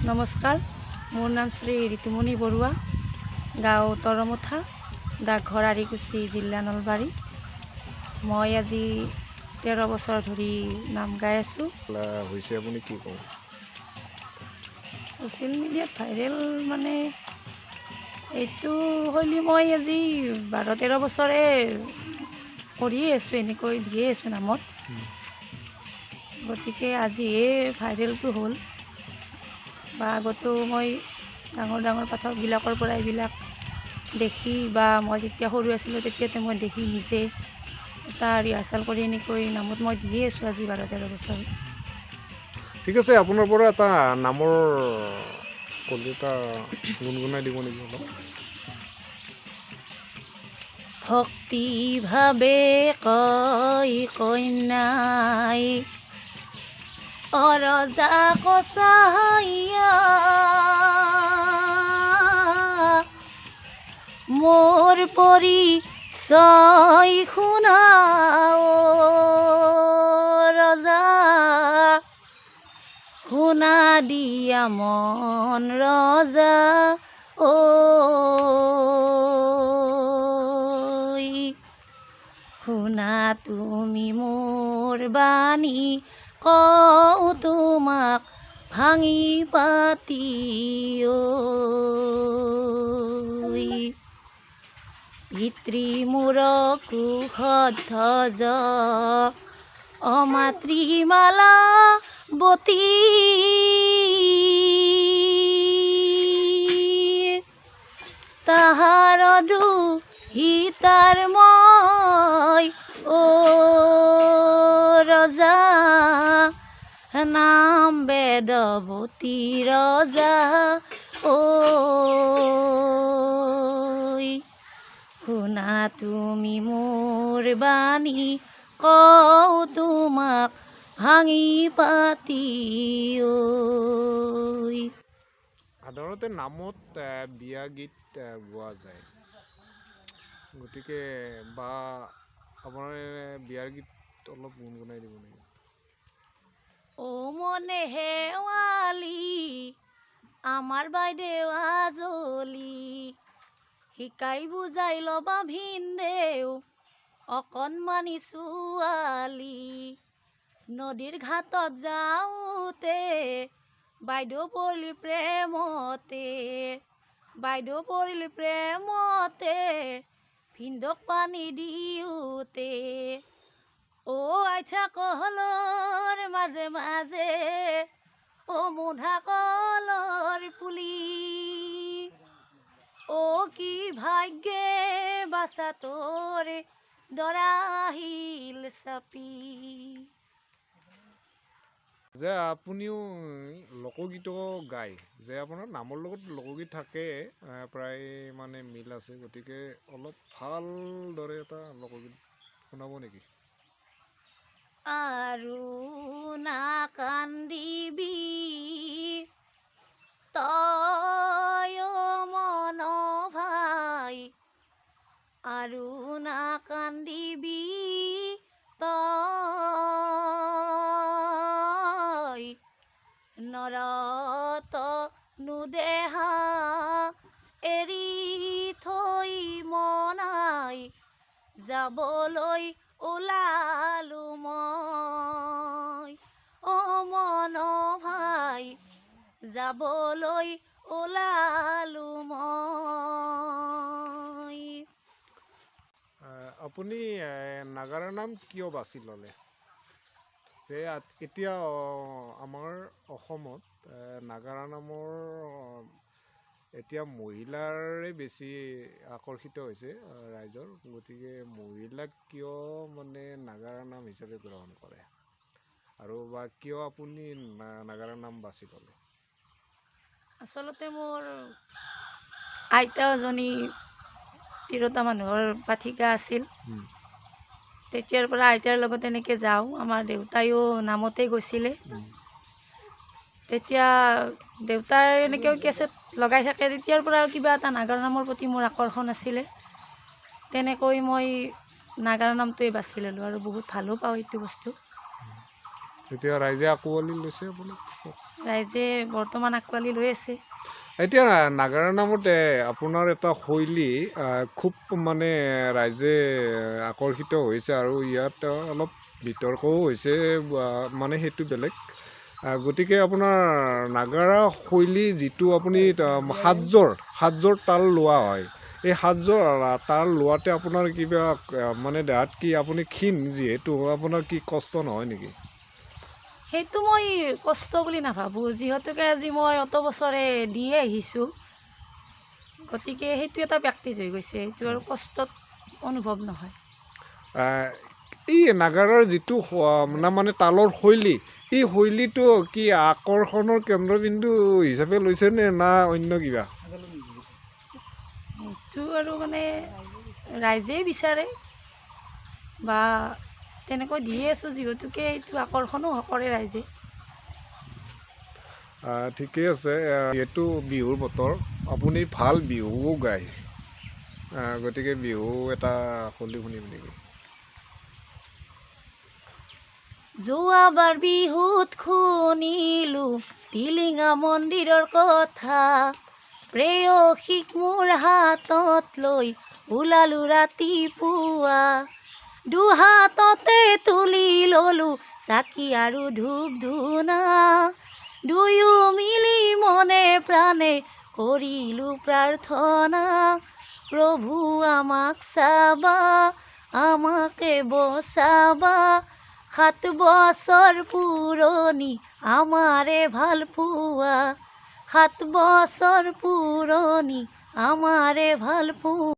নমস্কাৰ, মোৰ নাম শ্ৰী ঋতুমণি বৰুৱা, গাঁও তৰমথা, ডাকঘৰ আৰিকুচি, জিলা নলবাৰী। মই আজি 13 বছৰ ধৰি নাম গাই আছোঁ। আপুনি কি কওঁ? ছ'চিয়েল মিডিয়াত ভাইৰেল মানে এইটো হ'লে মই আজি 12-13 বছৰে কৰিয়ে আছোঁ, এনেকৈ দিয়ে আছোঁ নামত। গতিকে আজিহে ভাইৰেলটো হ'ল, বা আগতেও মই ডাঙৰ পাঠকবিলাকৰ পৰা এইবিলাক দেখি, বা মই যেতিয়া সৰু আছিলোঁ তেতিয়াতে মই দেখি নিজে এটা ৰিহাৰ্চেল কৰি এনেকৈ নামত মই দিয়ে আছোঁ আজি 12-13 বছৰ। ঠিক আছে, আপোনাৰ পৰা এটা নামৰ কবিতা গুণগুণাই দিব নেকি অলপ? ভক্তি ভাবে কয় কন্যাই অৰজা কচাইয়া, মোৰ পৰিচয় শুনাও ৰজা, শুনা দিয়া মন ৰজা ঐ, শুনা তুমি মোৰ বাণী, কওঁ তোমাক ভাঙি পাতি ঐ। পিতৃ মোৰ কুশধ্বজ অমাতৃমালা বতী, তাহাৰ দুহিতাৰ মই ও ৰজা, নাম বেদৱতী ৰজা ঐ, শুনা তুমি মোৰ বাণী, কওঁ তোমাক ভাঙি পাতি ঐ। সাধাৰণতে নামত বিয়া গীত গোৱা যায়, গতিকে বা আপোনাৰ বিয়াৰ গীত অলপ গুণগুণাই দিব নেকি? ও মনে হেৱালি আমাৰ বাইদেউ আজলি, শিকাই বুজাই ল'বা ভিনদেউ অকণমানি ছোৱালী, নদীৰ ঘাটত যাওঁতে বাইদেউ পৰিল প্ৰেমতে, বাইদেউ পৰিল প্ৰেমতে, ভিনদক পানী দিওঁতে, ও আইঠা কলৰ মাজে মাজে, ও মুধা কলৰ পুলি, ও কি ভাগ্যে বাচা তোৰে দৰা আহিল চাপি। যে আপুনিও লোকগীতো গায়, যে আপোনাৰ নামৰ লগত লোকগীত থাকে, প্ৰায় মানে মিল আছে, গতিকে অলপ ভালদৰে এটা লোকগীত শুনাব নেকি? আৰু নাকান্দিবি তই মন ভাই, আৰু নাকান্দিবি তই, নৰত নুদেহা এৰি থৈ মনাই, যাবলৈ ওলালো মই ও মন ভাই, যাবলৈ ওলালো মই। আপুনি নাগাৰা নাম কিয় বাছি ল'লে? যে এতিয়া আমাৰ অসমত নাগাৰা নামৰ এতিয়া মহিলাৰে বেছি আকৰ্ষিত হৈছে ৰাইজৰ, গতিকে মহিলাক কিয় মানে নাগাৰা নাম হিচাপে গ্ৰহণ কৰে, আৰু বা কিয় আপুনি নাগাৰা নাম বাছি ল'লে? আচলতে মোৰ আইতা এজনী তিৰোতা মানুহৰ পাঠিকা আছিল, তেতিয়াৰ পৰা আইতাৰ লগত এনেকৈ যাওঁ। আমাৰ দেউতায়ো নামতে গৈছিলে, তেতিয়া দেউতাৰ এনেকৈ কেছেট লগাই থাকে, তেতিয়াৰ পৰা কিবা এটা নাগাৰা নামৰ প্ৰতি মোৰ আকৰ্ষণ আছিলে, তেনেকৈ মই নাগাৰা নামটোৱে বাছি ল'লোঁ, আৰু বহুত ভালো পাওঁ এইটো বস্তু। এতিয়া ৰাইজে আঁকোৱালি লৈছে আপোনাক? ৰাইজে বৰ্তমান আঁকোৱালি লৈ আছে। এতিয়া নাগাৰা নামত আপোনাৰ এটা শৈলী খুব মানে ৰাইজে আকৰ্ষিত হৈছে আৰু ইয়াত অলপ বিতৰ্কও হৈছে, মানে সেইটো বেলেগ। গতিকে আপোনাৰ নাগাৰা শৈলী যিটো আপুনি সাতযোৰ তাল লোৱা হয়, এই সাতযোৰ তাল লোৱাতে আপোনাৰ কিবা মানে দেহাত কি আপুনি ক্ষীণ যিহেতু আপোনাৰ কি কষ্ট নহয় নেকি? সেইটো মই কষ্ট বুলি নাভাবোঁ, যিহেতুকে আজি মই অত বছৰে দিয়ে আহিছোঁ, গতিকে সেইটো এটা প্ৰেক্টিছ হৈ গৈছে, সেইটো আৰু কষ্টত অনুভৱ নহয়। এই নাগাৰাৰ যিটো মানে তালৰ শৈলী, এই শৈলীটো কি আকৰ্ষণৰ কেন্দ্ৰবিন্দু হিচাপে লৈছেনে না অন্য কিবা? সেইটো আৰু মানে ৰাইজেই বিচাৰে বা তেনেকৈ দিয়ে আছোঁ, যিহেতুকে এইটো আকৰ্ষণো কৰে ৰাইজে। ঠিকেই আছে। যিহেতু বিহুৰ বতৰ, আপুনি ভাল বিহুও গায়, গতিকে বিহু এটা শৈলী শুনিম নেকি? যোৱাবাৰ বিহুত শুনিলোঁ টিলিঙা মন্দিৰৰ কথা, প্ৰেয়সীক মোৰ হাতত লৈ ওলালোঁ ৰাতিপুৱা, দুহাততে তুলি ল'লোঁ চাকি আৰু ধূপ ধূনা, দুয়ো মিলি মনে প্ৰাণে কৰিলোঁ প্ৰাৰ্থনা, প্ৰভু আমাক চাবা, আমাকে বচাবা, 7 বছৰ পুৰণি আমাৰে ভাল পোৱা, 7 বছৰ পুৰণি আমাৰে ভাল পোৱা।